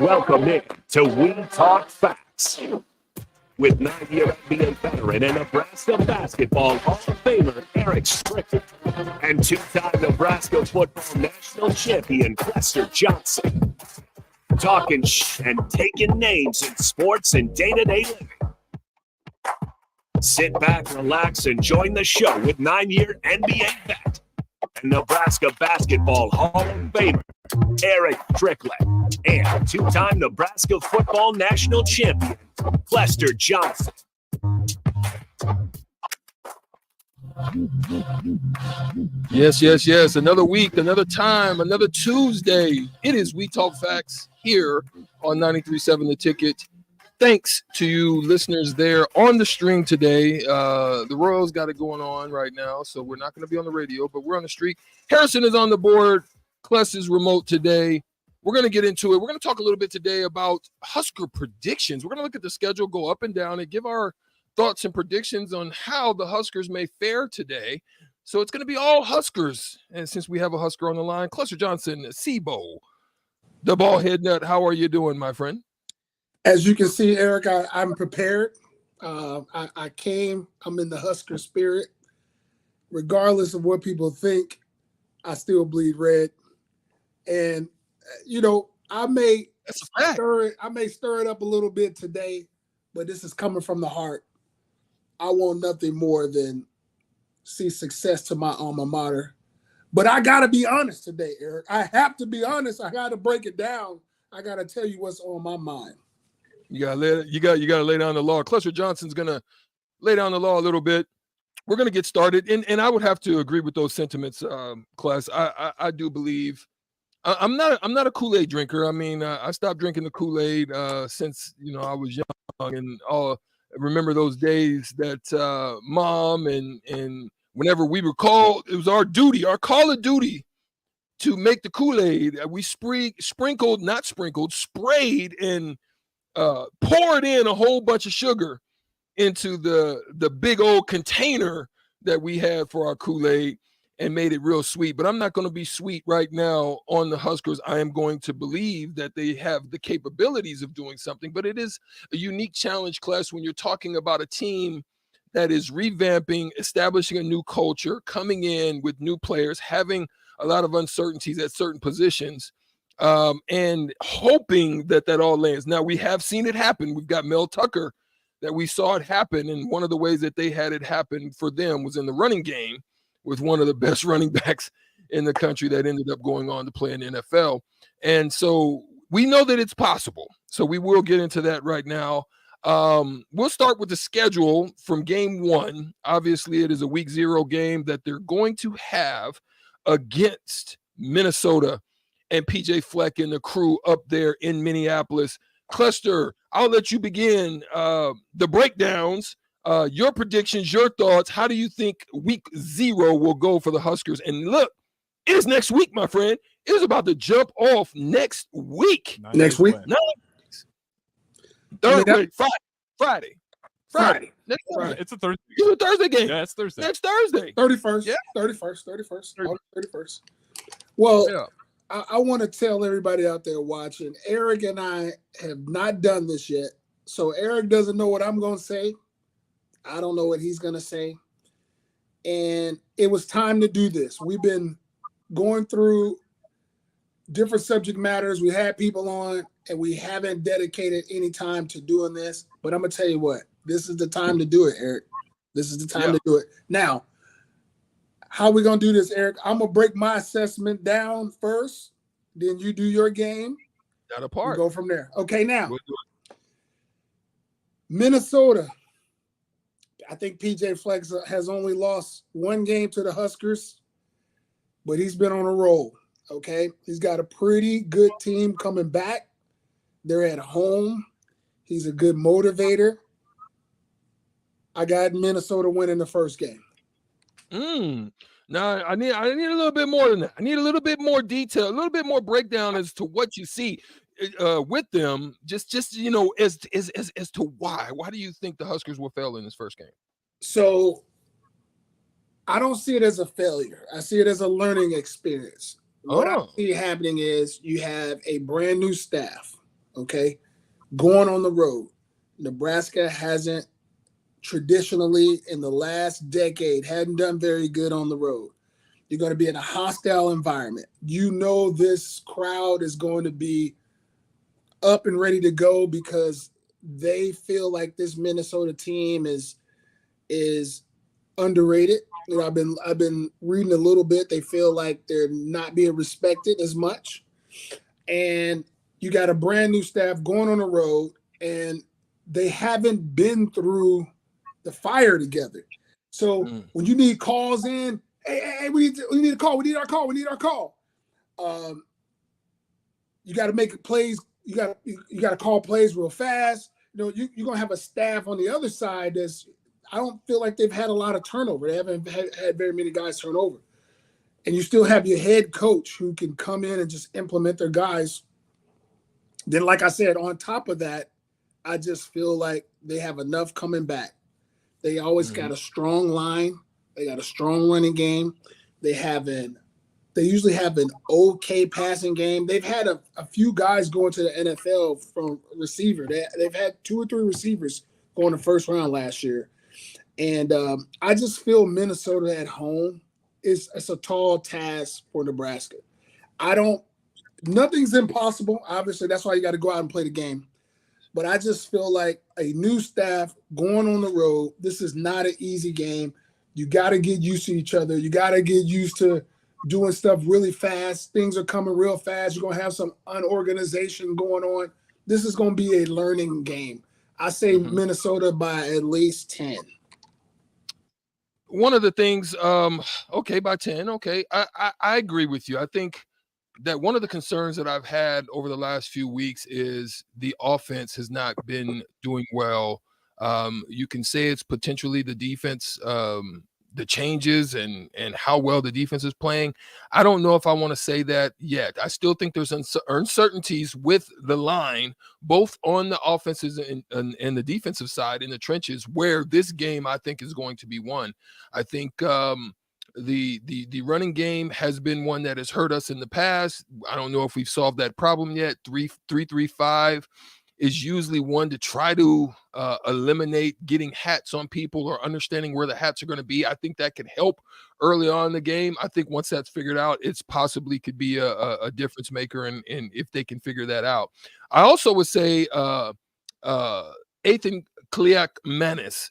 Welcome in to We Talk Facts with 9-year NBA veteran and Nebraska basketball Hall of Famer Erick Strickland and two-time Nebraska football national champion Clester Johnson. Talking and taking names in sports and day-to-day living. Sit back, relax, and join the show with 9-year NBA vet and Nebraska basketball Hall of Famer Erick Strickland and two-time Nebraska football national champion Clester Johnson. Yes. Another week, another time, another Tuesday. It is We Talk Facts here on 93.7 The Ticket. Thanks to you listeners there on the stream today. The Royals got it going on right now, so we're not going to be on the radio, but we're on the street. Harrison is on the board. Cless is remote today. We're going to get into it. We're going to talk a little bit today about Husker predictions. We're going to look at the schedule, go up and down, and give our thoughts and predictions on how the Huskers may fare today. So it's going to be all Huskers. And since we have a Husker on the line, Clester Johnson, Sebo, the ball head nut, how are you doing, my friend? As you can see, Eric, I'm prepared. I'm in the Husker spirit. Regardless of what people think, I still bleed red. And, I may stir it up a little bit today, but this is coming from the heart. I want nothing more than see success to my alma mater. But I got to be honest today, Eric. I have to be honest. I got to break it down. I got to tell you what's on my mind. You gotta lay down the law. Clester Johnson's gonna lay down the law a little bit. We're gonna get started, and I would have to agree with those sentiments, Class. I do believe I'm not a Kool-Aid drinker. I mean, I stopped drinking the Kool-Aid since I was young, and remember those days that mom and whenever we were called, it was our call of duty to make the Kool-Aid. We sprayed and poured in a whole bunch of sugar into the big old container that we had for our Kool-Aid and made it real sweet. But I'm not going to be sweet right now on the Huskers. I am going to believe that they have the capabilities of doing something, but it is a unique challenge, Class, when you're talking about a team that is revamping, establishing a new culture, coming in with new players, having a lot of uncertainties at certain positions. And hoping that all lands. Now, we have seen it happen. We've got Mel Tucker that we saw it happen, and one of the ways that they had it happen for them was in the running game with one of the best running backs in the country that ended up going on to play in the NFL. And so we know that it's possible. So we will get into that right now. We'll start with the schedule from game one. Obviously, it is a week 0 game that they're going to have against Minnesota and PJ Fleck and the crew up there in Minneapolis. Clester, I'll let you begin the breakdowns, your predictions, your thoughts. How do you think week 0 will go for the Huskers? And look, it is next week, my friend. It is about to jump off next week. Next week? Friday. Next Friday. It's a Thursday. It's a Thursday game. Yeah, it's Thursday. Next Thursday. 31st. Yeah. 31st. Well, yeah. I want to tell everybody out there watching, Eric and I have not done this yet. So Eric doesn't know what I'm going to say. I don't know what he's going to say. And it was time to do this. We've been going through different subject matters. We had people on, and we haven't dedicated any time to doing this. But I'm going to tell you what, this is the time to do it, Eric. This is the time to do it. Now, how are we going to do this, Eric? I'm going to break my assessment down first. Then you do your game. Not apart. We'll go from there. Okay, now. Minnesota. I think PJ Fleck has only lost one game to the Huskers, but he's been on a roll, okay? He's got a pretty good team coming back. They're at home. He's a good motivator. I got Minnesota winning the first game. Now I need a little bit more than that. I need a little bit more detail, a little bit more breakdown as to what you see with them. Just as to why. Why do you think the Huskers will fail in this first game? So I don't see it as a failure. I see it as a learning experience. What I see happening is you have a brand new staff. okay? Going on the road. Nebraska hasn't traditionally in the last decade hadn't done very good on the road. You're going to be in a hostile environment. You know this crowd is going to be up and ready to go because they feel like this Minnesota team is underrated. You know, I've been reading a little bit. They feel like they're not being respected as much. And you got a brand new staff going on the road, and they haven't been through the fire together. So when you need calls in, hey, we need a call. We need our call. You got to make plays. You got to call plays real fast. You know, you're gonna have a staff on the other side that's. I don't feel like they've had a lot of turnover. They haven't had very many guys turn over. And you still have your head coach who can come in and just implement their guys. Then, like I said, on top of that, I just feel like they have enough coming back. They always got a strong line. They got a strong running game. They usually have an okay passing game. They've had a few guys going to the NFL from receiver. They've had 2 or 3 receivers going the first round last year. And I just feel Minnesota at home it's a tall task for Nebraska. Nothing's impossible. Obviously, that's why you got to go out and play the game. But I just feel like a new staff going on the road, this is not an easy game. You got to get used to each other. You got to get used to doing stuff really fast. Things are coming real fast. You're going to have some unorganization going on. This is going to be a learning game. I say Minnesota by at least 10. One of the things, okay, by 10, okay. I agree with you. I think that one of the concerns that I've had over the last few weeks is the offense has not been doing well. You can say it's potentially the defense, the changes and how well the defense is playing. I don't know if I want to say that yet. I still think there's uncertainties with the line, both on the offenses and the defensive side in the trenches, where this game I think is going to be won. I think the running game has been one that has hurt us in the past. I don't know if we've solved that problem yet. 3-3-5 is usually one to try to eliminate getting hats on people or understanding where the hats are going to be. I think that could help early on in the game. I think once that's figured out, it's possibly could be a difference maker, and if they can figure that out. I also would say Ethan Kaliak-Manis.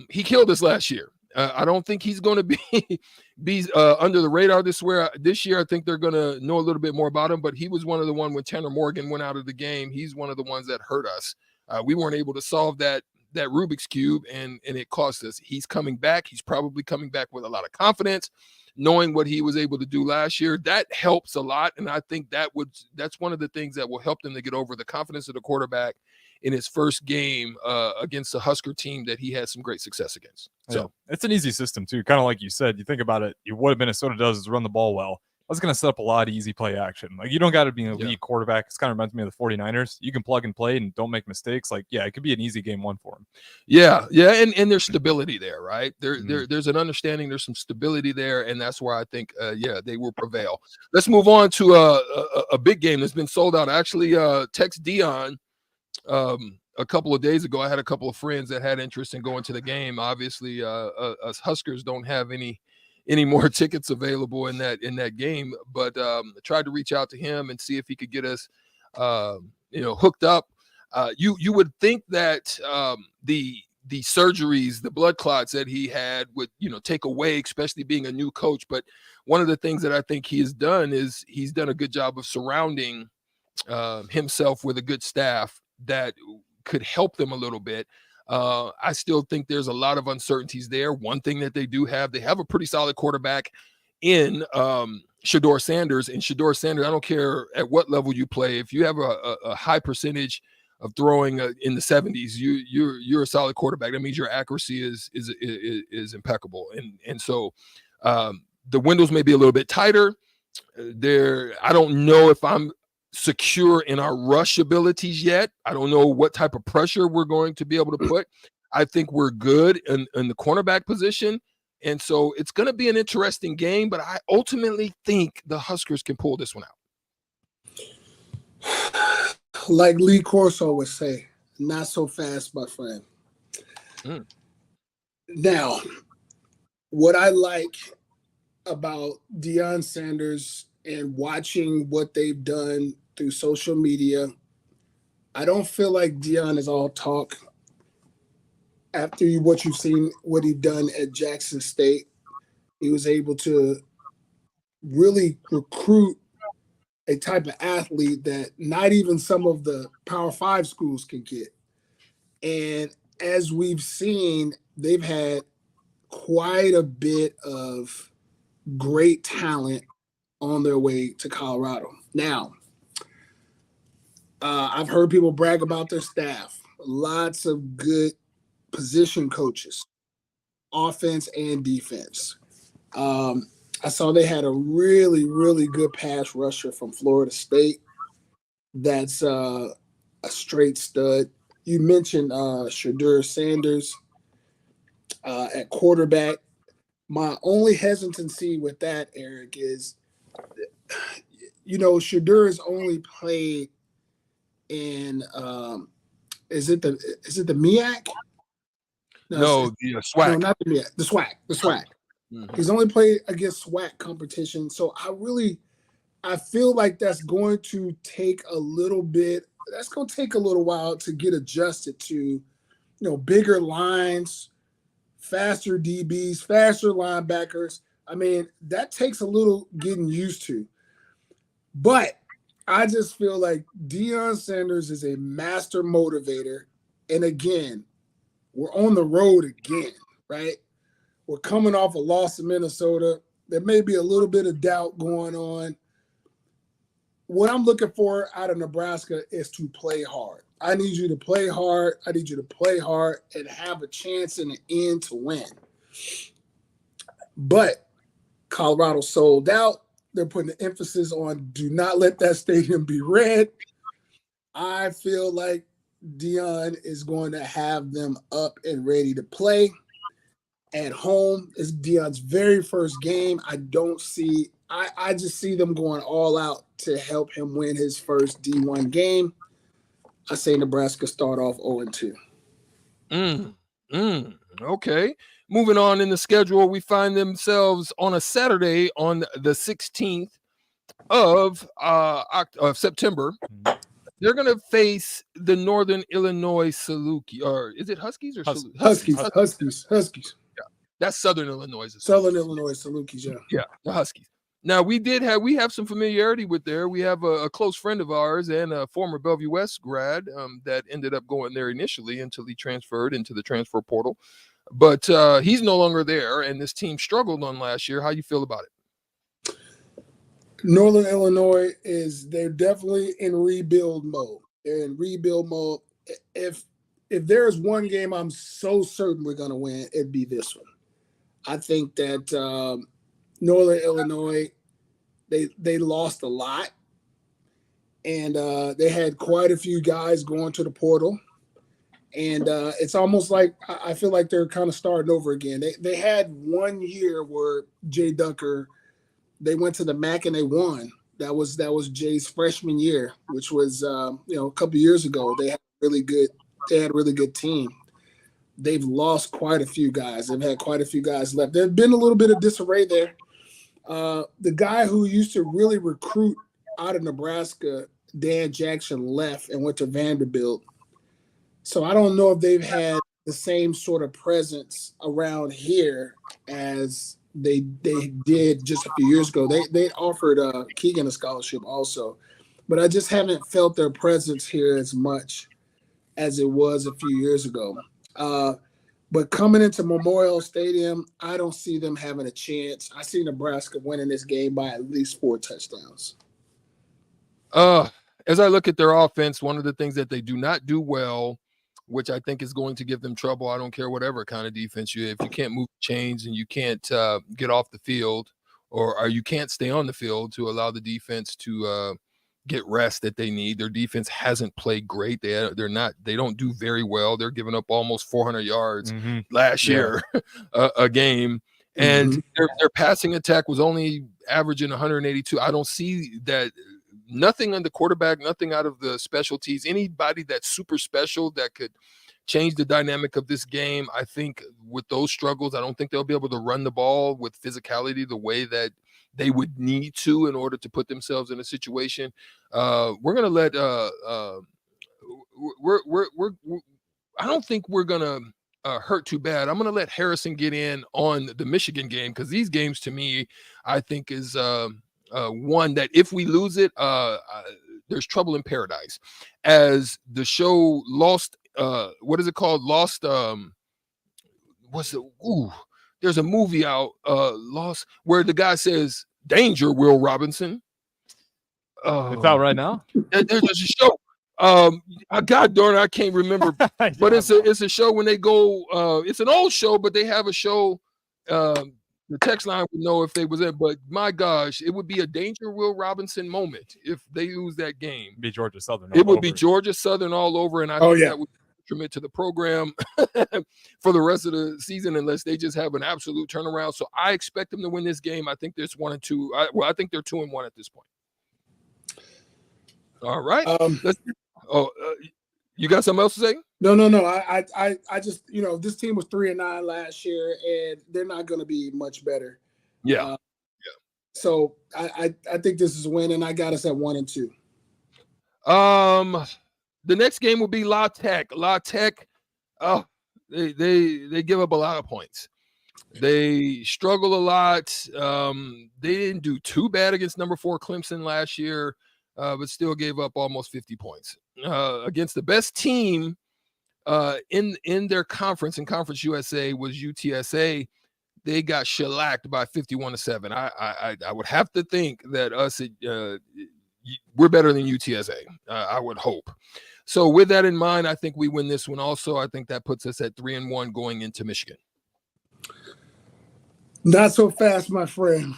He killed us last year. I don't think he's going to be under the radar this year. I think they're going to know a little bit more about him, but he was one of the ones when Tanner Morgan went out of the game. He's one of the ones that hurt us. We weren't able to solve that Rubik's Cube, and it cost us. He's coming back. He's probably coming back with a lot of confidence, knowing what he was able to do last year. That helps a lot, and I think that's one of the things that will help them to get over the confidence of the quarterback in his first game against the Husker team that he had some great success against. So it's an easy system too. Kind of like you said, you think about it, what Minnesota does is run the ball well. That's going to set up a lot of easy play action. Like, you don't got to be an elite quarterback. It's kind of reminds me of the 49ers. You can plug and play and don't make mistakes. Like, it could be an easy game 1 for him. Yeah. And there's stability there, right? There's an understanding. There's some stability there, and that's where I think, they will prevail. Let's move on to a big game that's been sold out. Actually, text Dion a couple of days ago. I had a couple of friends that had interest in going to the game. Obviously, us Huskers don't have any more tickets available in that game, but tried to reach out to him and see if he could get us hooked up. You would think that the surgeries, the blood clots that he had would take away, especially being a new coach. But one of the things that I think he has done is he's done a good job of surrounding himself with a good staff that could help them a little bit. I still think there's a lot of uncertainties there. One thing that they have a pretty solid quarterback in Shedeur Sanders. And Shedeur Sanders, I don't care at what level you play, if you have a high percentage of throwing in the 70s, you're a solid quarterback. That means your accuracy is impeccable. And so the windows may be a little bit tighter. I don't know if I'm secure in our rush abilities yet. I don't know what type of pressure we're going to be able to put. I think we're good in the cornerback position. And so it's going to be an interesting game, but I ultimately think the Huskers can pull this one out. Like Lee Corso would say, not so fast, my friend. Now, what I like about Deion Sanders and watching what they've done through social media, I don't feel like Deion is all talk. After what you've seen, what he's done at Jackson State, he was able to really recruit a type of athlete that not even some of the Power 5 schools can get. And as we've seen, they've had quite a bit of great talent on their way to Colorado. Now, I've heard people brag about their staff. Lots of good position coaches, offense and defense. I saw they had a really, really good pass rusher from Florida State. That's a straight stud. You mentioned Shadur Sanders at quarterback. My only hesitancy with that, Eric, is, Shadur has only played in is it the MEAC? No, the SWAC. No, not the MEAC. The SWAC. The SWAC. Mm-hmm. He's only played against SWAC competition, so I feel like that's going to take a little bit. That's going to take a little while to get adjusted to, bigger lines, faster DBs, faster linebackers. I mean, that takes a little getting used to. But I just feel like Deion Sanders is a master motivator. And again, we're on the road again, right? We're coming off a loss to Minnesota. There may be a little bit of doubt going on. What I'm looking for out of Nebraska is to play hard. I need you to play hard. I need you to play hard and have a chance in the end to win. But Colorado sold out. They're putting the emphasis on do not let that stadium be red. I feel like Deion is going to have them up and ready to play at home. It's Deion's very first game. I just see them going all out to help him win his first D1 game. I say Nebraska start off 0-2. Okay. Moving on in the schedule, we find themselves on a Saturday on the 16th of September. They're going to face the Northern Illinois Saluki, or is it Huskies or Huskies? Huskies. Yeah, that's Southern Illinois. Southern Illinois Salukis. Yeah, the Huskies. Now we have some familiarity with there. We have a close friend of ours and a former Bellevue West grad that ended up going there initially until he transferred into the transfer portal. But he's no longer there, and this team struggled on last year. How you feel about it? Northern Illinois they're definitely in rebuild mode. They're in rebuild mode. If there is one game I'm so certain we're going to win, it'd be this one. I think that Northern Illinois, they lost a lot, and they had quite a few guys going to the portal. And it's almost like I feel like they're kind of starting over again. They had 1 year where Jay Ducker, they went to the MAC and they won. That was Jay's freshman year, which was a couple years ago. They had a really good team. They've lost quite a few guys. They've had quite a few guys left. There's been a little bit of disarray there. The guy who used to really recruit out of Nebraska, Dan Jackson, left and went to Vanderbilt. So I don't know if they've had the same sort of presence around here as they did just a few years ago. They offered Keegan a scholarship also, but I just haven't felt their presence here as much as it was a few years ago. But coming into Memorial Stadium, I don't see them having a chance. I see Nebraska winning this game by at least 4 touchdowns. As I look at their offense, one of the things that they do not do well, which I think is going to give them trouble, I don't care whatever kind of defense if you can't move chains and you can't get off the field or you can't stay on the field to allow the defense to get rest that they need. Their defense hasn't played great. They don't do very well. They're giving up almost 400 yards last year a game. And their passing attack was only averaging 182. I don't see that nothing on the quarterback, nothing out of the specialties. Anybody that's super special that could change the dynamic of this game. I think with those struggles, I don't think they'll be able to run the ball with physicality the way that they would need to in order to put themselves in a situation. We're gonna let we're I don't think we're gonna hurt too bad. I'm gonna let Harrison get in on the Michigan game because these games to me, I think is one that if we lose it, there's trouble in paradise. As the show Lost, what is it called? Lost. What's it? Ooh, there's a movie out, Lost, where the guy says, "Danger, Will Robinson." It's out right now. There's a show. God darn it, I can't remember. But it's a show when they go. It's an old show, but they have a show. The text line would know if they was in, but my gosh, it would be a Danger Will Robinson moment if they lose that game. It'd be Georgia Southern. It would be Georgia Southern all over, and I think that would commit to the program for the rest of the season unless they just have an absolute turnaround. So I expect them to win this game. I think there's 1-2. I think they're 2-1 at this point. All right. You got something else to say? No. I just, this team was 3-9 last year, and they're not going to be much better. Yeah. So I think this is a win, and I got us at 1-2. The next game will be La Tech. La Tech, they give up a lot of points. They struggle a lot. They didn't do too bad against number 4 Clemson last year, but still gave up almost 50 points. Against the best team in their conference, in Conference USA, was UTSA. They got shellacked by 51-7. I would have to think that us we're better than UTSA. I would hope. So with that in mind, I think we win this one also. I think that puts us at 3-1 going into Michigan. Not so fast, my friend.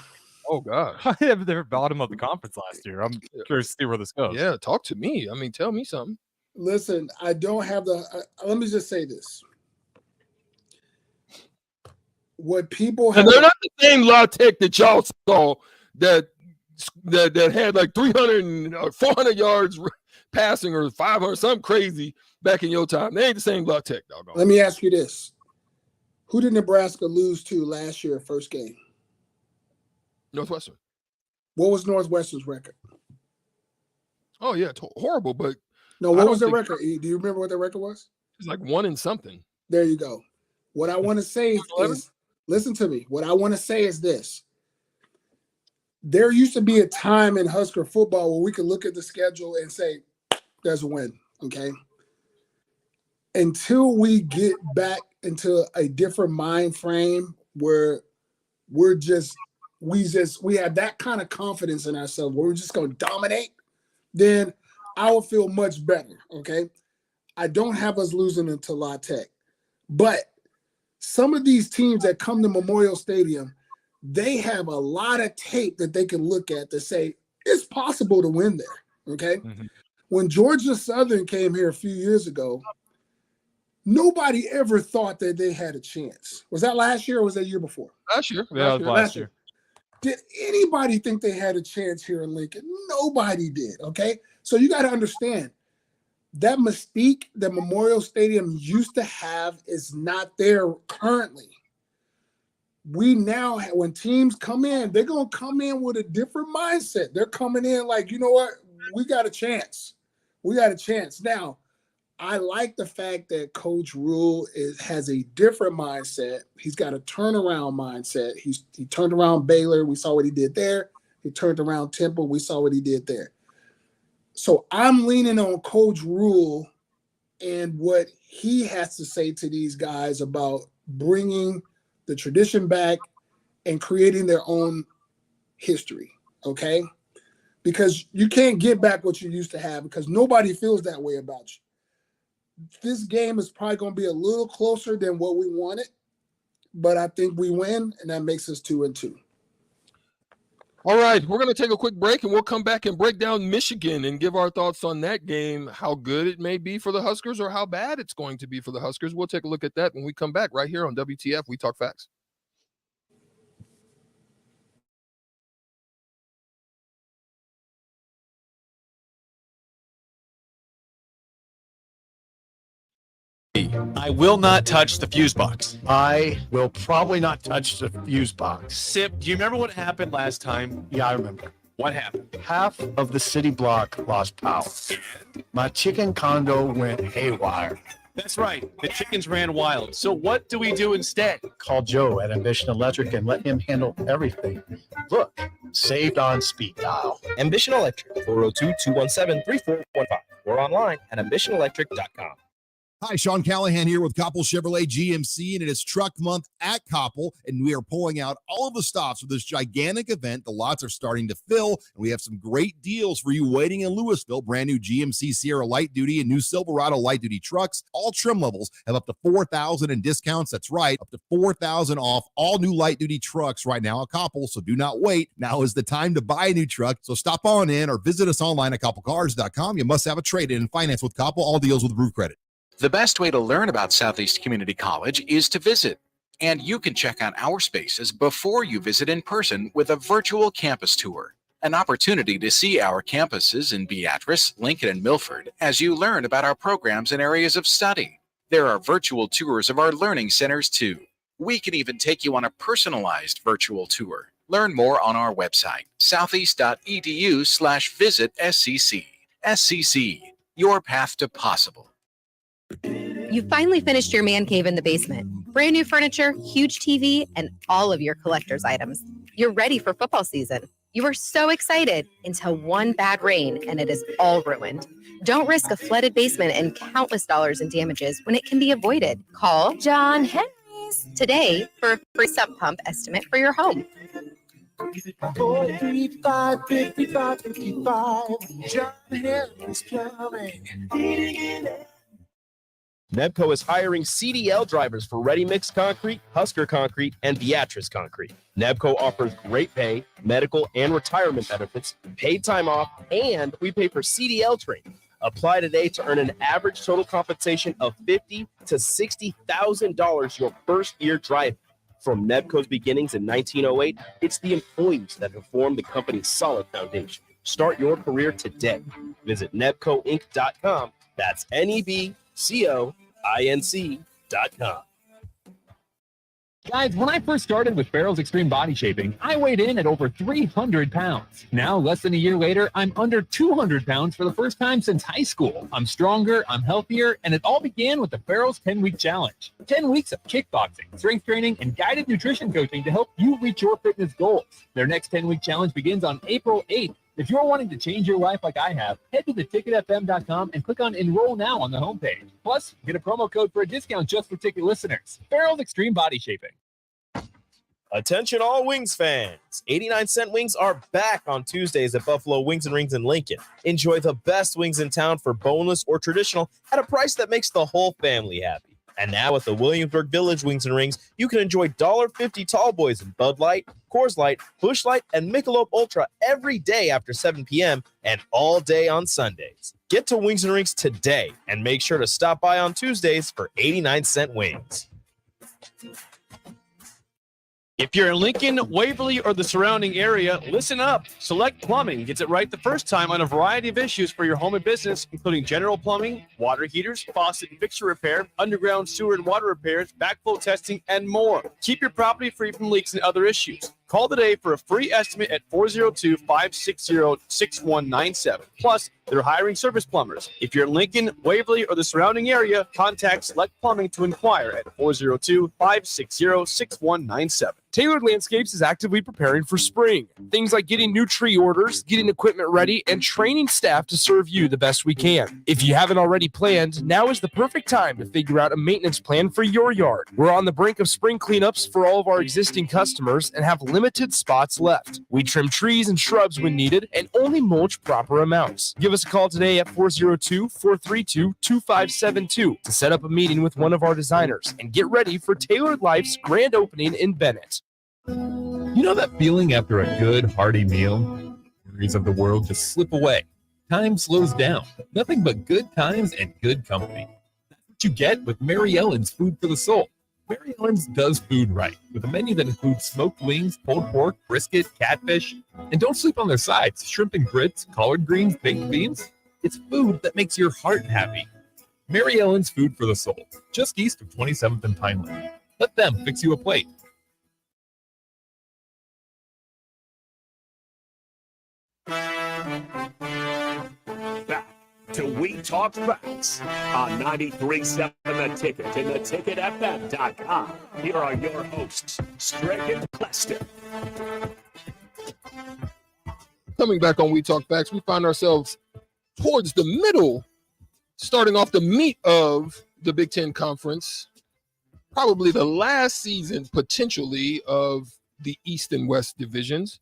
Oh, gosh. Yeah, but they're bottom of the conference last year. I'm curious to see where this goes. Yeah, talk to me. I mean, tell me something. Listen, I don't have let me just say this. What people have... And they're not the same La Tech that y'all saw that had like 300 and 400 yards passing or 500, something crazy back in your time. They ain't the same La Tech, dog. Let me ask you this. Who did Nebraska lose to last year, first game? Northwestern. What was Northwestern's record? Oh, yeah, horrible, but... No, what was their record? Do you remember what their record was? It's like 1 and something. There you go. What I want to say is, listen to me. What I want to say is this. There used to be a time in Husker football where we could look at the schedule and say, there's a win, okay? Until we get back into a different mind frame where we have that kind of confidence in ourselves where we're just going to dominate, then I will feel much better, okay? I don't have us losing into La Tech. But some of these teams that come to Memorial Stadium, they have a lot of tape that they can look at to say, it's possible to win there, okay? Mm-hmm. When Georgia Southern came here a few years ago, nobody ever thought that they had a chance. Was that last year or was that year before? Last year. Yeah, last year. Did anybody think they had a chance here in Lincoln? Nobody did, okay? So you got to understand, that mystique that Memorial Stadium used to have is not there currently. We now, when teams come in, they're going to come in with a different mindset. They're coming in like, you know what? We got a chance. We got a chance. Now, I like the fact that Coach Rule has a different mindset. He's got a turnaround mindset. He turned around Baylor. We saw what he did there. He turned around Temple. We saw what he did there. So I'm leaning on Coach Rule and what he has to say to these guys about bringing the tradition back and creating their own history, okay? Because you can't get back what you used to have because nobody feels that way about you. This game is probably going to be a little closer than what we wanted, but I think we win, and that makes us 2-2. All right, we're going to take a quick break, and we'll come back and break down Michigan and give our thoughts on that game, how good it may be for the Huskers or how bad it's going to be for the Huskers. We'll take a look at that when we come back right here on WTF. We Talk Facts. I will not touch the fuse box. I will probably not touch the fuse box. Sip, do you remember what happened last time? Yeah, I remember. What happened? Half of the city block lost power. My chicken condo went haywire. That's right. The chickens ran wild. So what do we do instead? Call Joe at Ambition Electric and let him handle everything. Look, saved on speed dial. Ambition Electric, 402-217-3415, or online at ambitionelectric.com. Hi, Sean Callahan here with Koppel Chevrolet GMC, and it is Truck Month at Koppel, and we are pulling out all of the stops for this gigantic event. The lots are starting to fill, and we have some great deals for you waiting in Louisville. Brand new GMC Sierra Light Duty and new Silverado Light Duty trucks. All trim levels have up to $4,000 in discounts. That's right, up to $4,000 off all new light duty trucks right now at Koppel, so do not wait. Now is the time to buy a new truck, so stop on in or visit us online at koppelcars.com. You must have a trade-in and finance with Koppel. All deals with approved credit. The best way to learn about Southeast Community College is to visit, and you can check out our spaces before you visit in person with a virtual campus tour, an opportunity to see our campuses in Beatrice, Lincoln, and Milford as you learn about our programs and areas of study. There are virtual tours of our learning centers too. We can even take you on a personalized virtual tour. Learn more on our website, southeast.edu/visit SCC. SCC, your path to possible. You finally finished your man cave in the basement. Brand new furniture, huge TV, and all of your collector's items. You're ready for football season. You were so excited until one bad rain and it is all ruined. Don't risk a flooded basement and countless dollars in damages when it can be avoided. Call John Henry's today for a free sump pump estimate for your home. 435-55-55. John Henry's Plumbing. Nebco is hiring CDL drivers for Ready Mix Concrete, Husker Concrete, and Beatrice Concrete. Nebco offers great pay, medical, and retirement benefits, paid time off, and we pay for CDL training. Apply today to earn an average total compensation of $50,000 to $60,000 your first year driving. From Nebco's beginnings in 1908, it's the employees that have formed the company's solid foundation. Start your career today. Visit nebcoinc.com. That's NEBCOINC.com. Guys, when I first started with Farrell's Extreme Body Shaping, I weighed in at over 300 pounds. Now, less than a year later, I'm under 200 pounds for the first time since high school. I'm stronger, I'm healthier, and it all began with the Farrell's 10-Week Challenge. 10 weeks of kickboxing, strength training, and guided nutrition coaching to help you reach your fitness goals. Their next 10-week challenge begins on April 8th. If you're wanting to change your life like I have, head to theticketfm.com and click on Enroll Now on the homepage. Plus, get a promo code for a discount just for ticket listeners. Farrell's Extreme Body Shaping. Attention all Wings fans. 89-cent wings are back on Tuesdays at Buffalo Wings and Rings in Lincoln. Enjoy the best wings in town for boneless or traditional at a price that makes the whole family happy. And now at the Williamsburg Village Wings and Rings, you can enjoy $1.50 tall boys in Bud Light, Coors Light, Busch Light, and Michelob Ultra every day after 7 p.m. and all day on Sundays. Get to Wings and Rings today and make sure to stop by on Tuesdays for 89-cent wings. If you're in Lincoln, Waverly, or the surrounding area, listen up. Select Plumbing gets it right the first time on a variety of issues for your home and business, including general plumbing, water heaters, faucet and fixture repair, underground sewer and water repairs, backflow testing, and more. Keep your property free from leaks and other issues. Call today for a free estimate at 402-560-6197. Plus, they're hiring service plumbers. If you're in Lincoln, Waverly, or the surrounding area, contact Select Plumbing to inquire at 402-560-6197. Tailored Landscapes is actively preparing for spring. Things like getting new tree orders, getting equipment ready, and training staff to serve you the best we can. If you haven't already planned, now is the perfect time to figure out a maintenance plan for your yard. We're on the brink of spring cleanups for all of our existing customers and have limited spots left. We trim trees and shrubs when needed and only mulch proper amounts. Give us a call today at 402-432-2572 to set up a meeting with one of our designers and get ready for Tailored Life's grand opening in Bennett. You know that feeling after a good, hearty meal? Worries of the world just slip away. Time slows down. Nothing but good times and good company. That's what you get with Mary Ellen's Food for the Soul. Mary Ellen's does food right, with a menu that includes smoked wings, pulled pork, brisket, catfish. And don't sleep on their sides, shrimp and grits, collard greens, baked beans. It's food that makes your heart happy. Mary Ellen's Food for the Soul, just east of 27th and Pineland. Let them fix you a plate. Back to We Talk Facts on 93.7 The Ticket and theticketfm.com. Here are your hosts, Strickland Clester. Coming back on We Talk Facts, we find ourselves towards the middle, starting off the meat of the Big Ten Conference, probably the last season potentially of the East and West divisions.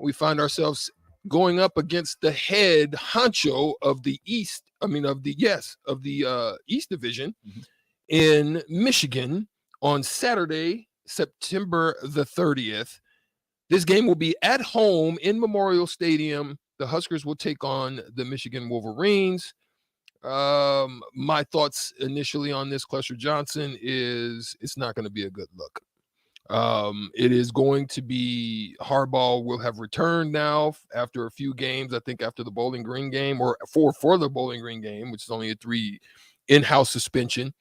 We find ourselves going up against the head honcho of the East, of the East Division in Michigan on Saturday, September the 30th. This game will be at home in Memorial Stadium. The Huskers will take on the Michigan Wolverines. My thoughts initially on this, Clester Johnson, is it's not going to be a good look. It is going to be Harbaugh will have returned now after a few games. I think after the Bowling Green game, or for the Bowling Green game, which is only a 3 in-house suspension.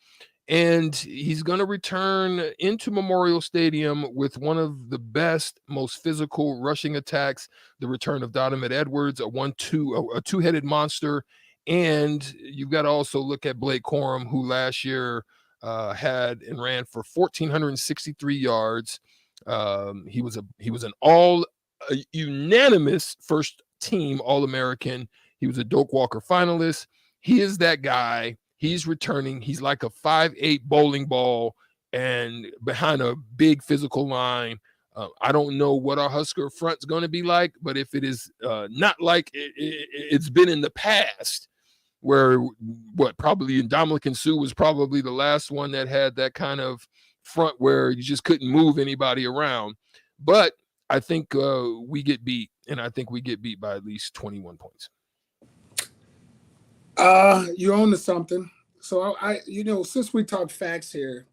And he's going to return into Memorial Stadium with one of the best, most physical rushing attacks, the return of Donovan Edwards, a two-headed monster. And you've got to also look at Blake Corum, who last year had and ran for 1,463 yards. He was an unanimous first team All-American. He was a Doak Walker finalist. He is that guy. He's returning. He's like a 5'8" bowling ball and behind a big physical line. I don't know what our Husker front's going to be like, but if it is not like it's been in the past, where probably Ndamukong Suh was probably the last one that had that kind of front where you just couldn't move anybody around. But I think we get beat, and I think we get beat by at least 21 points. You're on to something. So I since we talk facts here,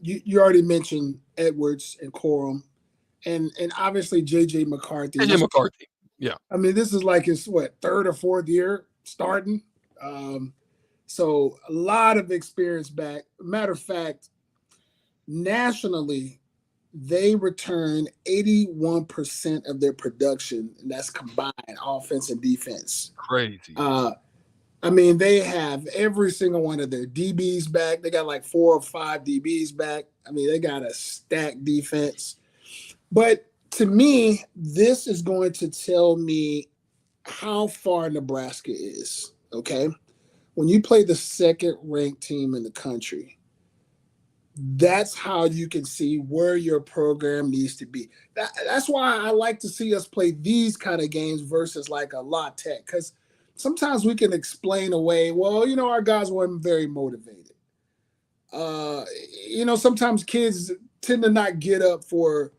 you already mentioned Edwards and Corum, and obviously JJ McCarthy. JJ McCarthy, yeah. I mean, this is like his third or fourth year starting. So a lot of experience back. Matter of fact, nationally, they return 81% of their production, and that's combined offense and defense. Crazy. I mean, they have every single one of their DBs back. They got like 4 or 5 DBs back. I mean, they got a stacked defense. But to me, this is going to tell me how far Nebraska is, okay? When you play the second-ranked team in the country, that's how you can see where your program needs to be. That's why I like to see us play these kind of games versus like a La Tech, because sometimes we can explain away, well, our guys weren't very motivated. Sometimes kids tend to not get up for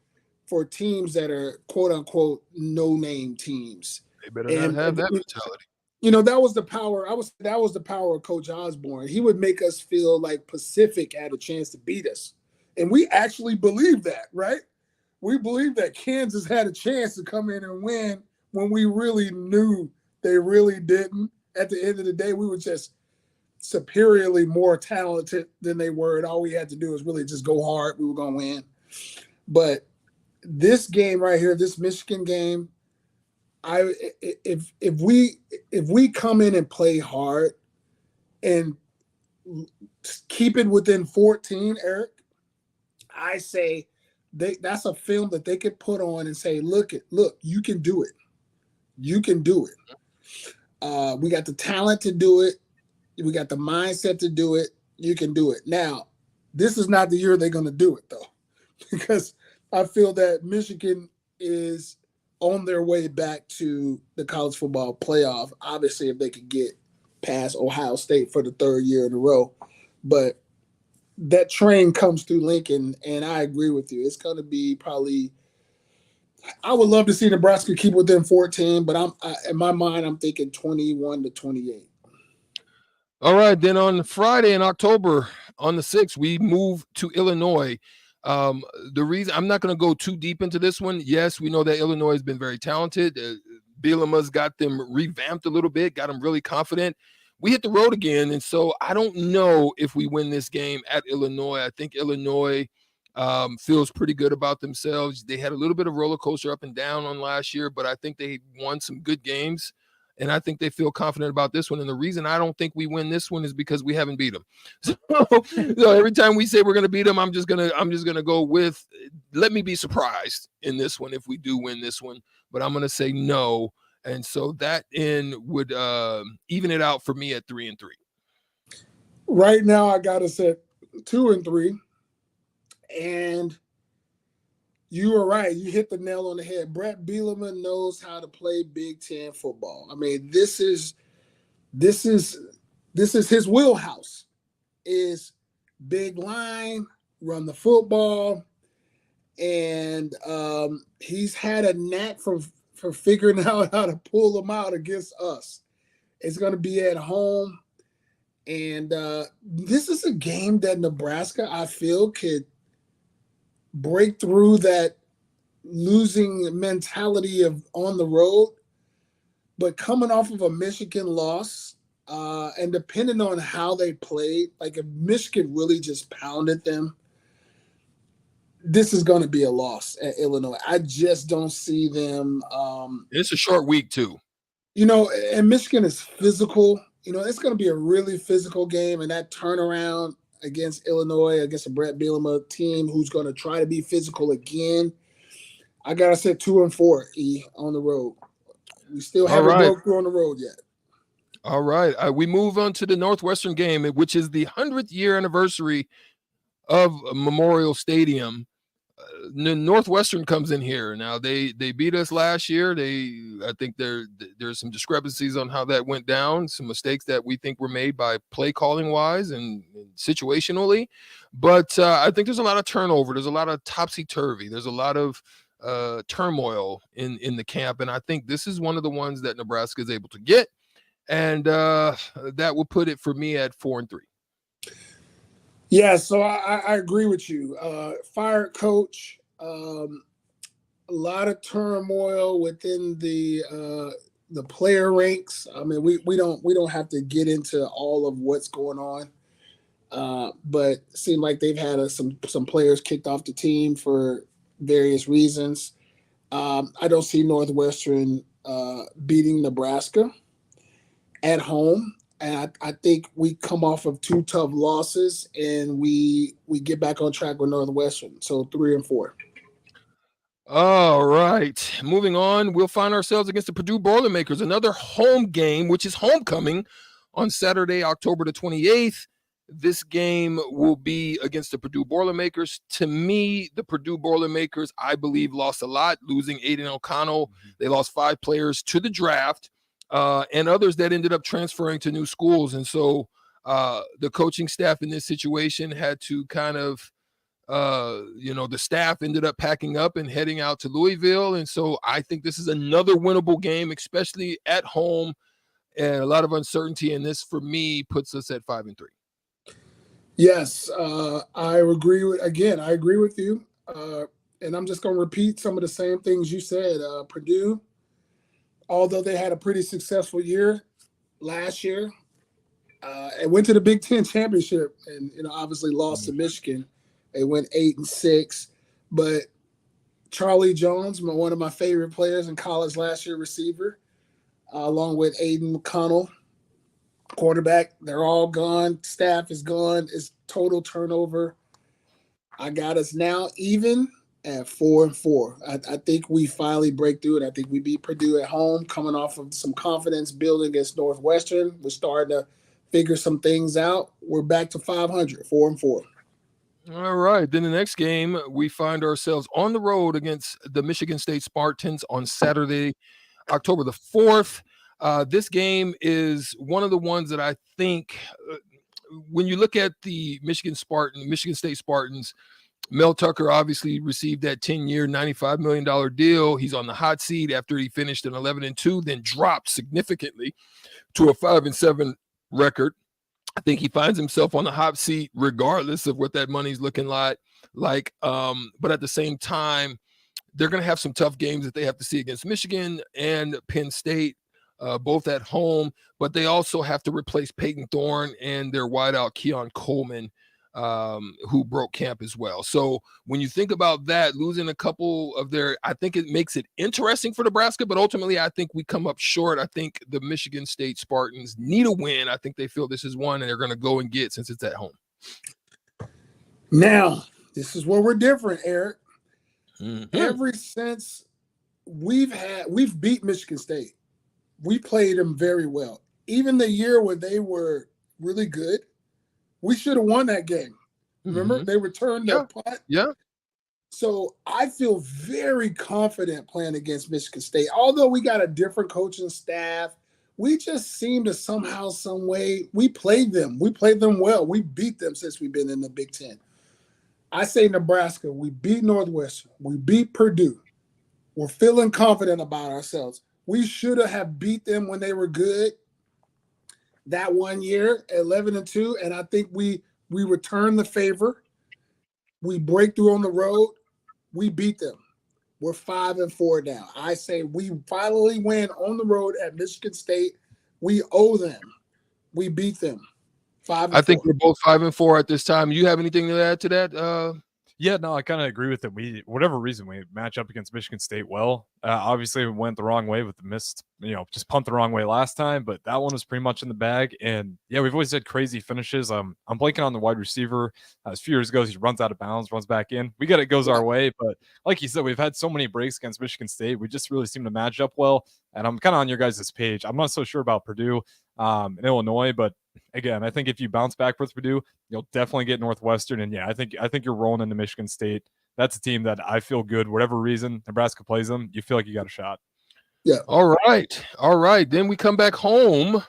teams that are quote unquote no-name teams. They better not have that mentality. That was the power. That was the power of Coach Osborne. He would make us feel like Pacific had a chance to beat us. And we actually believed that, right? We believed that Kansas had a chance to come in and win when we really knew they really didn't. At the end of the day, we were just superiorly more talented than they were, and all we had to do was really just go hard. We were going to win. But this game right here, this Michigan game, if we come in and play hard and keep it within 14, Eric, I say that's a film that they could put on and say, look, you can do it. You can do it. We got the talent to do it. We got the mindset to do it. You can do it. Now, this is not the year they're going to do it, though, because I feel that Michigan is on their way back to the college football playoff, obviously, if they could get past Ohio State for the third year in a row. But that train comes through Lincoln, and I agree with you. It's going to be probably – I would love to see Nebraska keep within 14, but in my mind, I'm thinking 21-28. All right, then on Friday in October, on the 6th, we move to Illinois. The reason I'm not going to go too deep into this one. Yes, we know that Illinois has been very talented. Bielema's got them revamped a little bit, got them really confident. we hit the road again. And so I don't know if we win this game at Illinois. I think Illinois feels pretty good about themselves. They had a little bit of roller coaster up and down on last year, but I think they won some good games. And I think they feel confident about this one. And the reason I don't think we win this one is because we haven't beat them. So every time we say we're going to beat them, I'm just gonna go with, let me be surprised in this one if we do win this one. But I'm going to say no. And so that end would even it out for me at 3-3. Right now, I got us at 2-3. And you are right. You hit the nail on the head. Brett Bielema knows how to play Big Ten football. I mean, this is his wheelhouse. Is big line, run the football, and he's had a knack for figuring out how to pull them out against us. It's going to be at home, and this is a game that Nebraska, I feel, could break through that losing mentality of on the road, but coming off of a Michigan loss, and depending on how they played, like if Michigan really just pounded them, this is going to be a loss at Illinois. I just don't see them. It's a short week too. And Michigan is physical. It's going to be a really physical game, and that turnaround against Illinois, against a Brett Bielema team who's going to try to be physical again. I got to say 2-4 on the road. We still haven't broke through on the road yet. All right. We move on to the Northwestern game, which is the 100th year anniversary of Memorial Stadium. Northwestern comes in here. Now they beat us last year. I think there's some discrepancies on how that went down, some mistakes that we think were made by play calling wise and situationally. But I think there's a lot of turnover. There's a lot of topsy-turvy. There's a lot of turmoil in the camp. And I think this is one of the ones that Nebraska is able to get. And that will put it for me at 4-3. Yeah, so I agree with you. Fired coach, a lot of turmoil within the player ranks. I mean, we don't have to get into all of what's going on, but it seemed like they've had some players kicked off the team for various reasons. I don't see Northwestern beating Nebraska at home. And I think we come off of 2 tough losses and we get back on track with Northwestern. So 3-4. All right. Moving on, we'll find ourselves against the Purdue Boilermakers, another home game, which is homecoming on Saturday, October the 28th. This game will be against the Purdue Boilermakers. To me, the Purdue Boilermakers, I believe, lost a lot, losing Aiden O'Connell. They lost 5 players to the draft. And others that ended up transferring to new schools. And so the coaching staff in this situation had to kind of, the staff ended up packing up and heading out to Louisville. And so I think this is another winnable game, especially at home, and a lot of uncertainty. And this, for me, puts us at 5-3. Yes, I agree with you. And I'm just going to repeat some of the same things you said. Purdue, although they had a pretty successful year last year, and went to the Big Ten championship and, obviously lost to Michigan. They went 8-6, but Charlie Jones, one of my favorite players in college last year, receiver, along with Aiden McConnell, quarterback, they're all gone. Staff is gone. It's total turnover. I got us now even at 4-4. I think we finally break through it. I think we beat Purdue at home, coming off of some confidence building against Northwestern. We're starting to figure some things out. We're back to 500, 4-4. All right. Then the next game, we find ourselves on the road against the Michigan State Spartans on Saturday, October the 4th. This game is one of the ones that I think when you look at the Michigan State Spartans, Mel Tucker obviously received that 10-year, $95 million deal. He's on the hot seat after he finished an 11-2, then dropped significantly to a 5-7 record. I think he finds himself on the hot seat regardless of what that money's looking like. But at the same time, they're going to have some tough games that they have to see against Michigan and Penn State. both at home, but they also have to replace Peyton Thorne and their wideout Keon Coleman, who broke camp as well. So when you think about that, losing a couple of I think it makes it interesting for Nebraska, but ultimately I think we come up short. I think the Michigan State Spartans need a win. I think they feel this is one and they're going to go and get since it's at home. Now, this is where we're different, Eric. Mm-hmm. Ever since we've beat Michigan State, we played them very well. Even the year where they were really good, we should have won that game. Remember, they returned their punt. Yeah. So I feel very confident playing against Michigan State. Although we got a different coaching staff, we just seem to somehow, some way, we played them. We played them well. We beat them since we've been in the Big Ten. I say Nebraska, we beat Northwestern. We beat Purdue. We're feeling confident about ourselves. We should have beat them when they were good that one year, 11-2, and I think we return the favor. We break through on the road. We beat them. We're 5-4 now. I say we finally win on the road at Michigan State. We owe them. We beat them. 5-4. I think we're both 5-4 at this time. You have anything to add to that? Yeah, no, I kind of agree with it. Whatever reason, we match up against Michigan State well. Obviously, we went the wrong way with the missed, just punt the wrong way last time, but that one was pretty much in the bag. And yeah, we've always had crazy finishes. I'm blanking on the wide receiver. A few years ago, he runs out of bounds, runs back in. It goes our way. But like you said, we've had so many breaks against Michigan State. We just really seem to match up well. And I'm kind of on your guys' page. I'm not so sure about Purdue and Illinois, but again, I think if you bounce back with Purdue, you'll definitely get Northwestern. And yeah, I think you're rolling into Michigan State. That's a team that I feel good. Whatever reason Nebraska plays them, you feel like you got a shot. Yeah. All right. Then we come back home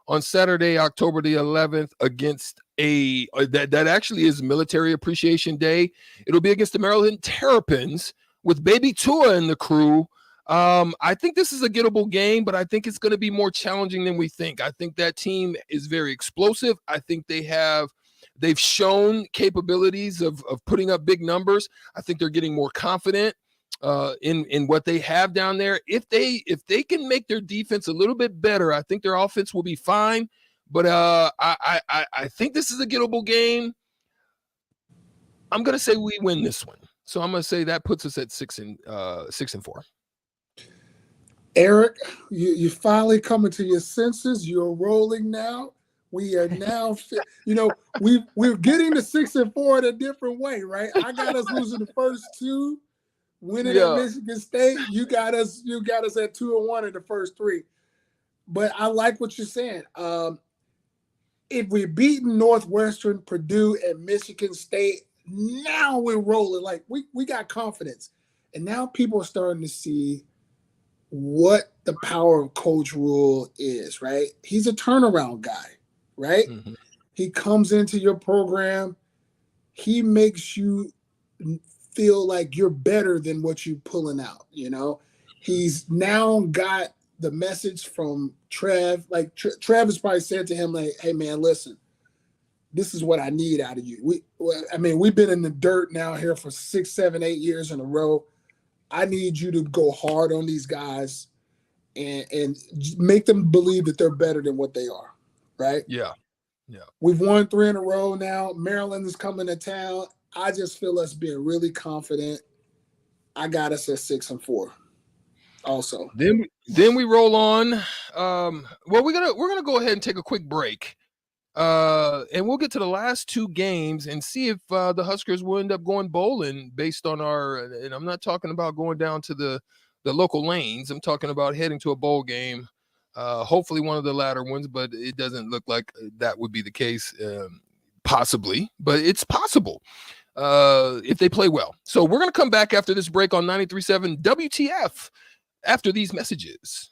on Saturday, October the 11th against that actually is Military Appreciation Day. It'll be against the Maryland Terrapins with Baby Tua and the crew. I think this is a gettable game, but I think it's going to be more challenging than we think. I think that team is very explosive. I think they've shown capabilities of putting up big numbers. I think they're getting more confident in what they have down there. If they can make their defense a little bit better, I think their offense will be fine. But I think this is a gettable game. I'm going to say we win this one. So I'm going to say that puts us at 6-4. Eric, you finally coming to your senses. You're rolling now. We are now, we're getting to 6-4 in a different way, right? I got us losing the first two, winning at Michigan State. You got us at 2-1 in the first three. But I like what you're saying. If we're beating Northwestern, Purdue, and Michigan State, now we're rolling. Like we got confidence, and now people are starting to see what the power of Coach Rule is, right? He's a turnaround guy, right? Mm-hmm. He comes into your program. He makes you feel like you're better than what you're pulling out, He's now got the message from Trev. Like Trev has probably said to him, like, hey, man, listen, this is what I need out of you. We've been in the dirt now here for 6, 7, 8 years in a row. I need you to go hard on these guys and make them believe that they're better than what they are, right? Yeah. We've won 3 in a row now. Maryland is coming to town. I just feel us being really confident. I got us at 6-4 also. Then we roll on. We're gonna go ahead and take a quick break. And we'll get to the last two games and see if the Huskers will end up going bowling based on and I'm not talking about going down to the local lanes. I'm talking about heading to a bowl game, hopefully one of the latter ones, but it doesn't look like that would be the case, possibly, but it's possible if they play well. So we're going to come back after this break on 93.7 WTF after these messages.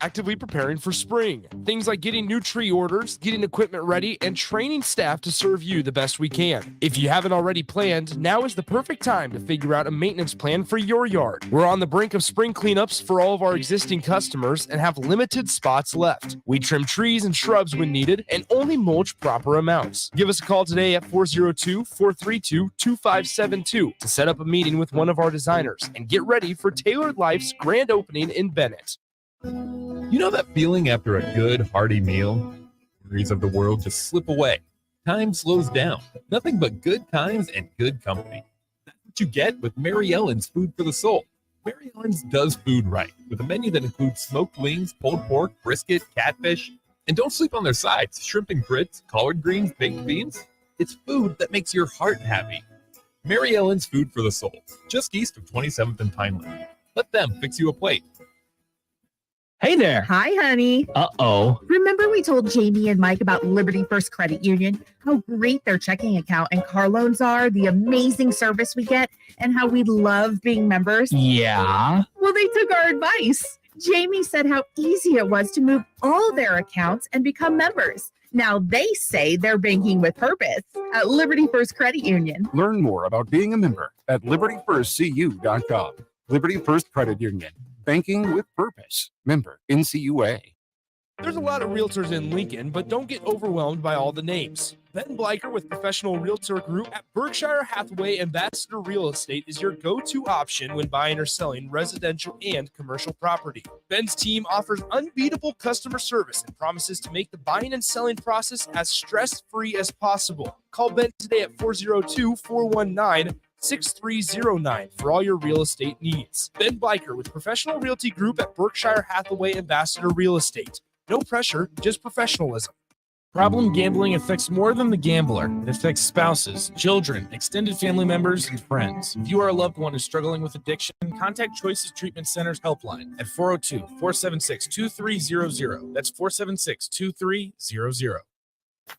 actively preparing for spring. Things like getting new tree orders, getting equipment ready, and training staff to serve you the best we can. If you haven't already planned, now is the perfect time to figure out a maintenance plan for your yard. We're on the brink of spring cleanups for all of our existing customers and have limited spots left. We trim trees and shrubs when needed and only mulch proper amounts. Give us a call today at 402-432-2572 to set up a meeting with one of our designers and get ready for Tailored Life's grand opening in Bennett. You know that feeling after a good, hearty meal? Worries of the world just slip away. Time slows down. Nothing but good times and good company. That's what you get with Mary Ellen's Food for the Soul. Mary Ellen's does food right, with a menu that includes smoked wings, pulled pork, brisket, catfish. And don't sleep on their sides, shrimp and grits, collard greens, baked beans. It's food that makes your heart happy. Mary Ellen's Food for the Soul, just east of 27th and Pineland. Let them fix you a plate. Hey there. Hi, honey. Uh-oh. Remember we told Jamie and Mike about Liberty First Credit Union, how great their checking account and car loans are, the amazing service we get, and how we love being members? Yeah. Well, they took our advice. Jamie said how easy it was to move all their accounts and become members. Now they say they're banking with purpose at Liberty First Credit Union. Learn more about being a member at libertyfirstcu.com. Liberty First Credit Union. Banking with purpose. Member NCUA. There's a lot of realtors in Lincoln, but don't get overwhelmed by all the names. Ben Bleicher with Professional Realtor Group at Berkshire Hathaway Ambassador Real Estate is your go-to option when buying or selling residential and commercial property. Ben's team offers unbeatable customer service and promises to make the buying and selling process as stress-free as possible. Call Ben today at 402-419-6309 for all your real estate needs. Ben Bleicher with Professional Realty Group at Berkshire Hathaway Ambassador Real Estate. No pressure, just professionalism. Problem gambling affects more than the gambler. It affects spouses, children, extended family members, and friends. If you are a loved one who's struggling with addiction, contact Choices Treatment Center's helpline at 402-476-2300. That's 476-2300.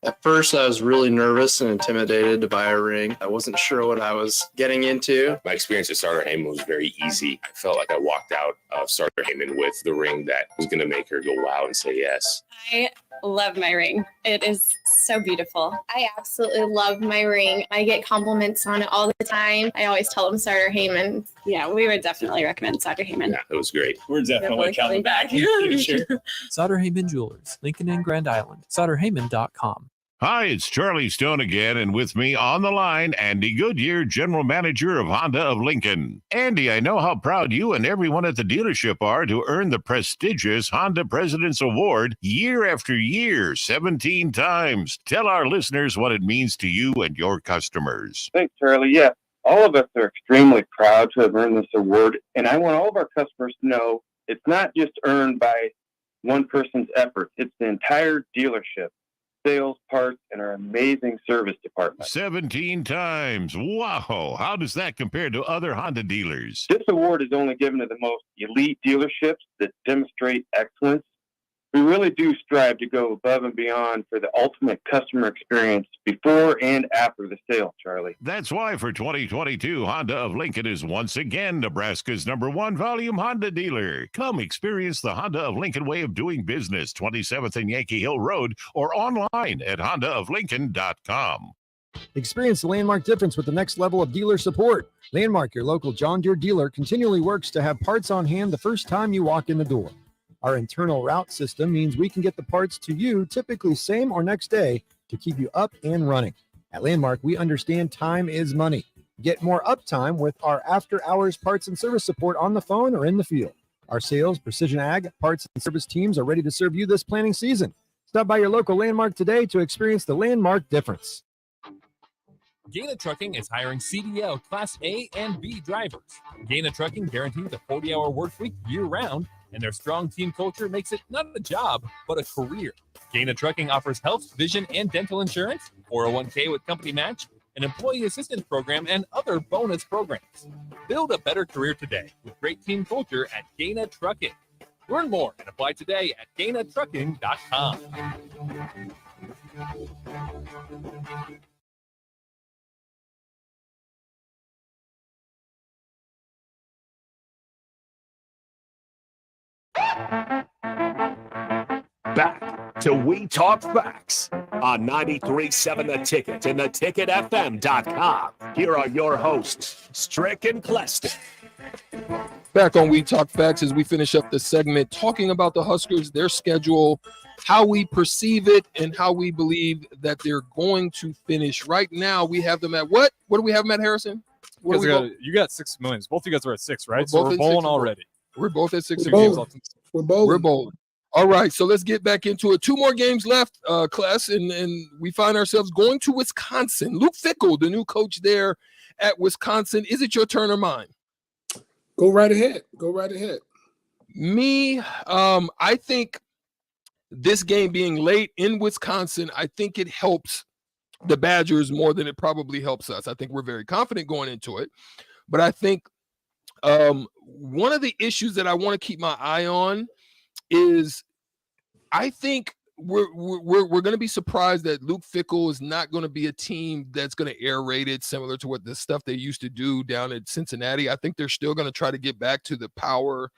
At first, I was really nervous and intimidated to buy a ring. I wasn't sure what I was getting into. My experience at Starter Heyman was very easy. I felt like I walked out of Starter Heyman with the ring that was going to make her go wow and say yes. I love my ring. It is so beautiful. I absolutely love my ring. I get compliments on it all the time. I always tell them Starter Heyman. Yeah, we would definitely recommend Starter Heyman. Yeah, it was great. We're definitely coming back. Sure. Sauter Heyman Jewelers, Lincoln and Grand Island. SauterHeyman.com. Hi, it's Charlie Stone again, and with me on the line, Andy Goodyear, General Manager of Honda of Lincoln. Andy, I know how proud you and everyone at the dealership are to earn the prestigious Honda President's Award year after year, 17 times. Tell our listeners what it means to you and your customers. Thanks, Charlie. Yeah, all of us are extremely proud to have earned this award, and I want all of our customers to know it's not just earned by one person's effort. It's the entire dealership. Sales, parts, and our amazing service department. 17 times. Wow. How does that compare to other Honda dealers? This award is only given to the most elite dealerships that demonstrate excellence. We really do strive to go above and beyond for the ultimate customer experience before and after the sale, Charlie. That's why for 2022, Honda of Lincoln is once again Nebraska's #1 volume Honda dealer. Come experience the Honda of Lincoln way of doing business, 27th and Yankee Hill Road, or online at hondaoflincoln.com. Experience the Landmark difference with the next level of dealer support. Landmark, your local John Deere dealer, continually works to have parts on hand the first time you walk in the door. Our internal route system means we can get the parts to you typically same or next day to keep you up and running. At Landmark, we understand time is money. Get more uptime with our after-hours parts and service support on the phone or in the field. Our sales, precision ag, parts, and service teams are ready to serve you this planning season. Stop by your local Landmark today to experience the Landmark difference. Gaina Trucking is hiring CDL Class A and B drivers. Gaina Trucking guarantees a 40-hour work week year-round, and their strong team culture makes it not a job, but a career. Gaina Trucking offers health, vision, and dental insurance, 401k with company match, an employee assistance program, and other bonus programs. Build a better career today with great team culture at Gaina Trucking. Learn more and apply today at GainaTrucking.com. back to We Talk Facts on 93.7 The Ticket and theticketfm.com. Here are your hosts, Strick and Clester. Back on We Talk Facts as we finish up the segment talking about the Huskers, their schedule, how we perceive it, and how we believe that they're going to finish. Right now, we have them at what? What do we have them at, Harrison? You got 6 million. Both of you guys are at 6, right? So we're bowling already. We're both at 6. We're bowling. All right, so let's get back into it. 2 more games left, class, and we find ourselves going to Wisconsin. Luke Fickell, the new coach there at Wisconsin. Is it your turn or mine? Go right ahead. Me, I think this game being late in Wisconsin, I think it helps the Badgers more than it probably helps us. I think we're very confident going into it, but I think one of the issues that I want to keep my eye on is I think we're going to be surprised that Luke Fickell is not going to be a team that's going to air raid it similar to what the stuff they used to do down at Cincinnati. I think they're still going to try to get back to the power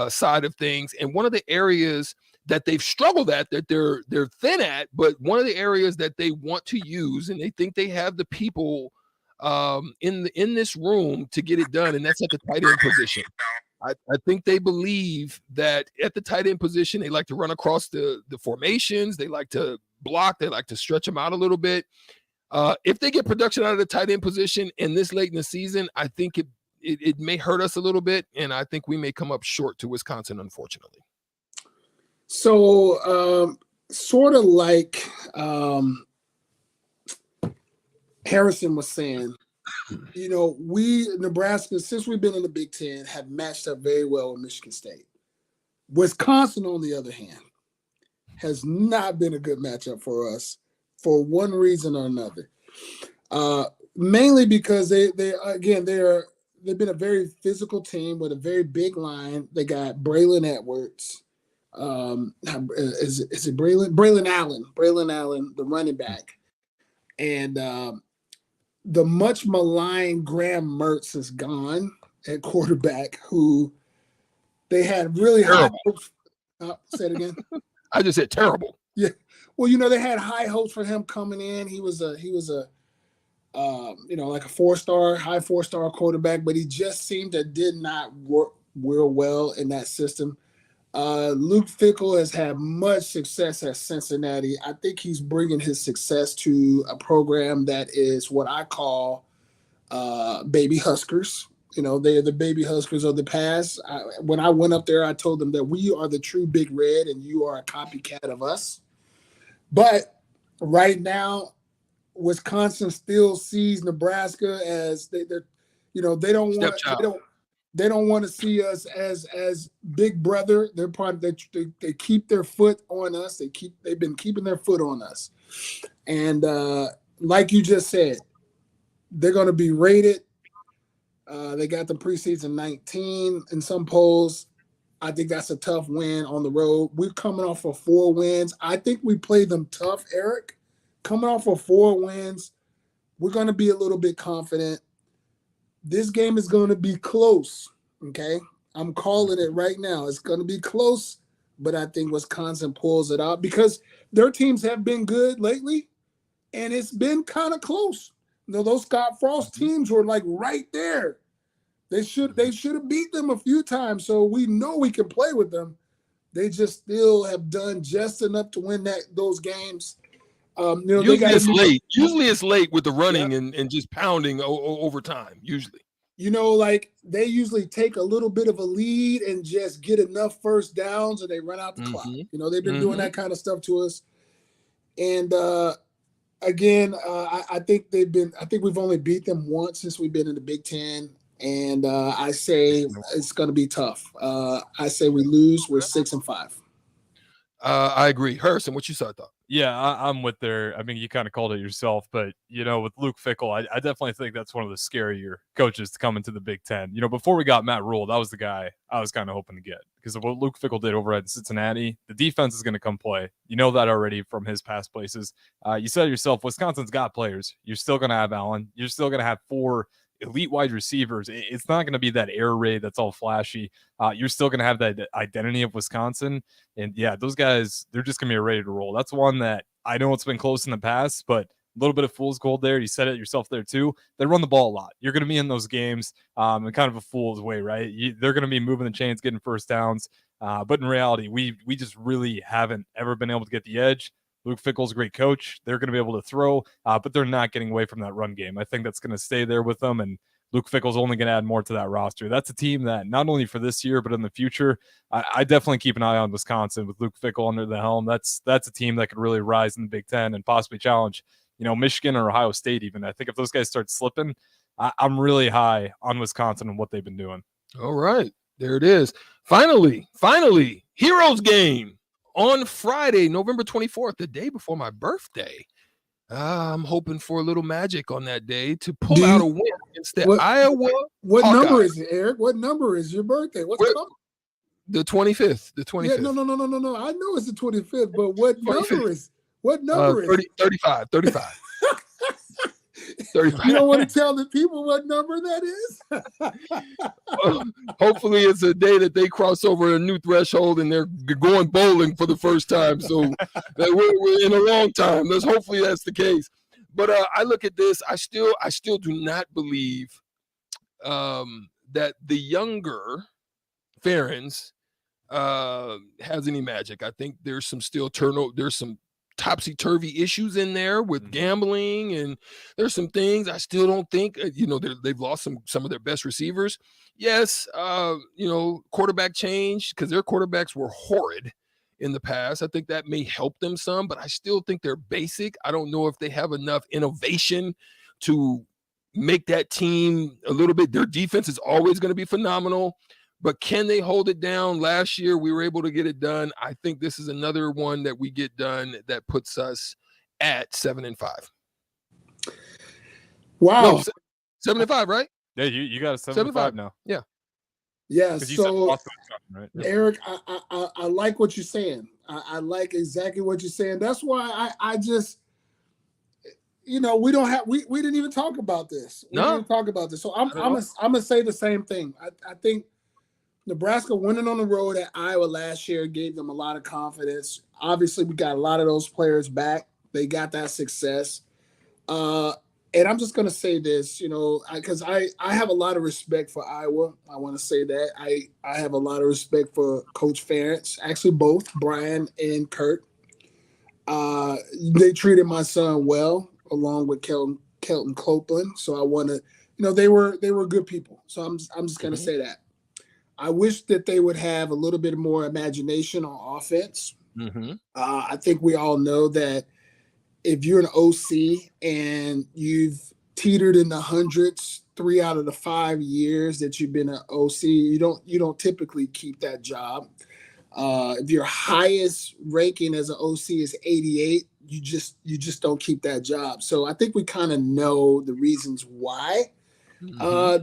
side of things. And one of the areas that they've struggled at, that they're thin at, but one of the areas that they want to use, and they think they have the people in this room to get it done, and that's at the tight end position. I think they believe that at the tight end position, they like to run across the formations. They like to block. They like to stretch them out a little bit. If they get production out of the tight end position and this late in the season, I think it may hurt us a little bit, and I think we may come up short to Wisconsin, unfortunately. So sort of like Harrison was saying, you know, we, Nebraska, since we've been in the Big Ten, have matched up very well with Michigan State. Wisconsin, on the other hand, has not been a good matchup for us for one reason or another. Mainly because they've been a very physical team with a very big line. They got Braylon Edwards. Is it Braylon? Braylon Allen, the running back. And the much maligned Graham Mertz is gone at quarterback, who they had really high hopes. Say it again. I just said terrible. Yeah. Well, you know, they had high hopes for him coming in. He was a like a high four-star quarterback, but he just seemed to did not work real well in that system. Luke Fickell has had much success at Cincinnati. I think he's bringing his success to a program that is what I call baby Huskers. You know, they're the baby Huskers of the past. When I went up there, I told them that we are the true Big Red and you are a copycat of us. But right now, Wisconsin still sees Nebraska as they don't want to see us as big brother. They're they keep their foot on us. They've been keeping their foot on us. And like you just said, they're going to be rated. They got the preseason 19 in some polls. I think that's a tough win on the road. We're coming off of 4 wins. I think we played them tough, Eric. Coming off of 4 wins, we're going to be a little bit confident. This game is going to be close, okay? I'm calling it right now. It's going to be close, but I think Wisconsin pulls it out because their teams have been good lately, and it's been kind of close. You know, those Scott Frost teams were like right there. They should have beat them a few times, so we know we can play with them. They just still have done just enough to win those games. Usually it's late with the running and just pounding over time, usually. You know, like they usually take a little bit of a lead and just get enough first downs and they run out the clock. You know, they've been doing that kind of stuff to us. And again, I think we've only beat them once since we've been in the Big Ten. And I say it's going to be tough. I say we lose. We're 6-5. I agree. Harrison, what you thought? Yeah, I'm with there. I mean, you kind of called it yourself, but, you know, with Luke Fickell, I definitely think that's one of the scarier coaches to come into the Big Ten. You know, before we got Matt Rule, that was the guy I was kind of hoping to get because of what Luke Fickell did over at Cincinnati. The defense is going to come play. You know that already from his past places. You said yourself, Wisconsin's got players. You're still going to have Allen. You're still going to have 4 elite wide receivers, it's not going to be that air raid that's all flashy. You're still going to have that identity of Wisconsin. And yeah, those guys, they're just going to be ready to roll. That's one that I know it's been close in the past, but a little bit of fool's gold there. You said it yourself there too. They run the ball a lot. You're going to be in those games in kind of a fool's way, right? They're going to be moving the chains, getting first downs. But in reality, we just really haven't ever been able to get the edge. Luke Fickell's a great coach. They're going to be able to throw, but they're not getting away from that run game. I think that's going to stay there with them, and Luke Fickell's only going to add more to that roster. That's a team that not only for this year, but in the future, I definitely keep an eye on Wisconsin with Luke Fickell under the helm. That's a team that could really rise in the Big Ten and possibly challenge, Michigan or Ohio State even. I think if those guys start slipping, I'm really high on Wisconsin and what they've been doing. All right, there it is. Finally, Heroes game. On Friday, November 24th, the day before my birthday. I'm hoping for a little magic on that day to pull out a win against the Iowa. What Hawkeyes. number is it, Eric? What number is your birthday? What's the number? The 25th. The 25th. Yeah, no. I know it's the 25th, but what 25th. Number is? What number is? 35. 35. You don't want to tell the people what number that is? Hopefully it's a day that they cross over a new threshold and they're going bowling for the first time. So that we're in a long time. Hopefully that's the case. But I look at this. I still do not believe that the younger Ferens has any magic. I think there's some still turnover. There's some topsy-turvy issues in there with gambling, and there's some things I still don't think, they've lost some of their best receivers. Yes, quarterback change, because their quarterbacks were horrid in the past. I think that may help them some, but I still think they're basic. I don't know if they have enough innovation to make that team a little bit. Their defense is always going to be phenomenal. But can they hold it down? Last year, we were able to get it done. I think this is another one that we get done that puts us at 7-5. Wow. No, 7-5, right? Yeah, you got a 7-5 now. Yeah. Yeah. So, right? Eric, I like what you're saying. I like exactly what you're saying. That's why I just, we didn't even talk about this. We didn't even talk about this. So I'm gonna say the same thing. I think Nebraska winning on the road at Iowa last year gave them a lot of confidence. Obviously, we got a lot of those players back. They got that success. And I'm just going to say this, because I have a lot of respect for Iowa. I want to say that. I have a lot of respect for Coach Ferentz, actually both, Brian and Kurt. They treated my son well, along with Kelton Copeland. So I want to, they were good people. So I'm just going to say that. I wish that they would have a little bit more imagination on offense. Mm-hmm. I think we all know that if you're an OC and you've teetered in the hundreds 3 out of the 5 years that you've been an OC, you don't typically keep that job. If your highest ranking as an OC is 88, you just don't keep that job. So I think we kind of know the reasons why.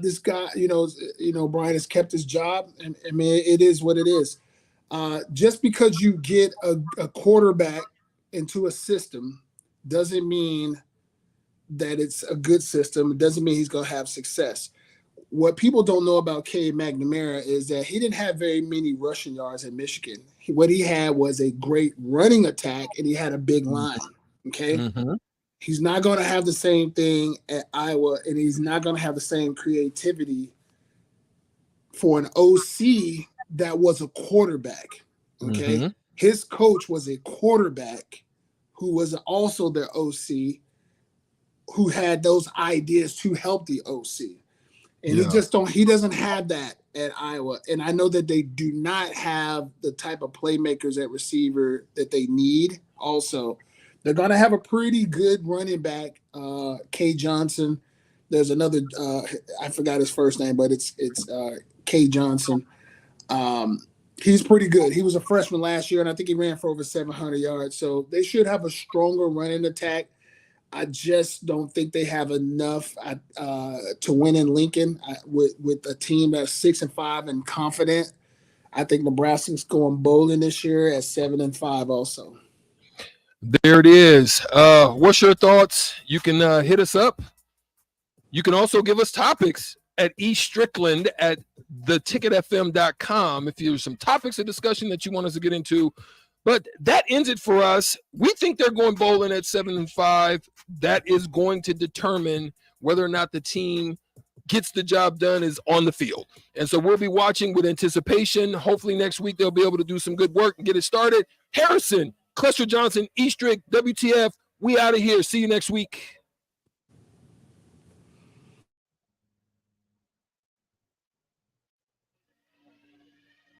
This guy, Brian has kept his job, and I mean, it is what it is. Just because you get a quarterback into a system doesn't mean that it's a good system. It doesn't mean he's going to have success. What people don't know about Cade McNamara is that he didn't have very many rushing yards in Michigan. What he had was a great running attack, and he had a big line. Okay. Mm-hmm. He's not going to have the same thing at Iowa, and he's not going to have the same creativity for an OC that was a quarterback. Okay. Mm-hmm. His coach was a quarterback who was also their OC, who had those ideas to help the OC. And he doesn't have that at Iowa. And I know that they do not have the type of playmakers at receiver that they need also. They're going to have a pretty good running back, Kay Johnson. There's another, I forgot his first name, but it's Kay Johnson. He's pretty good. He was a freshman last year, and I think he ran for over 700 yards. So they should have a stronger running attack. I just don't think they have enough to win in Lincoln with a team that's 6-5 and confident. I think Nebraska's going bowling this year at 7-5 also. There it is. What's your thoughts? You can hit us up. You can also give us topics at estrickland at theticketfm.com if there's some topics of discussion that you want us to get into. But that ends it for us. We think they're going bowling at 7-5. That is going to determine whether or not the team gets the job done is on the field. And so we'll be watching with anticipation. Hopefully next week they'll be able to do some good work and get it started. Harrison, Clester Johnson, Estrick, WTF, we out of here. See you next week.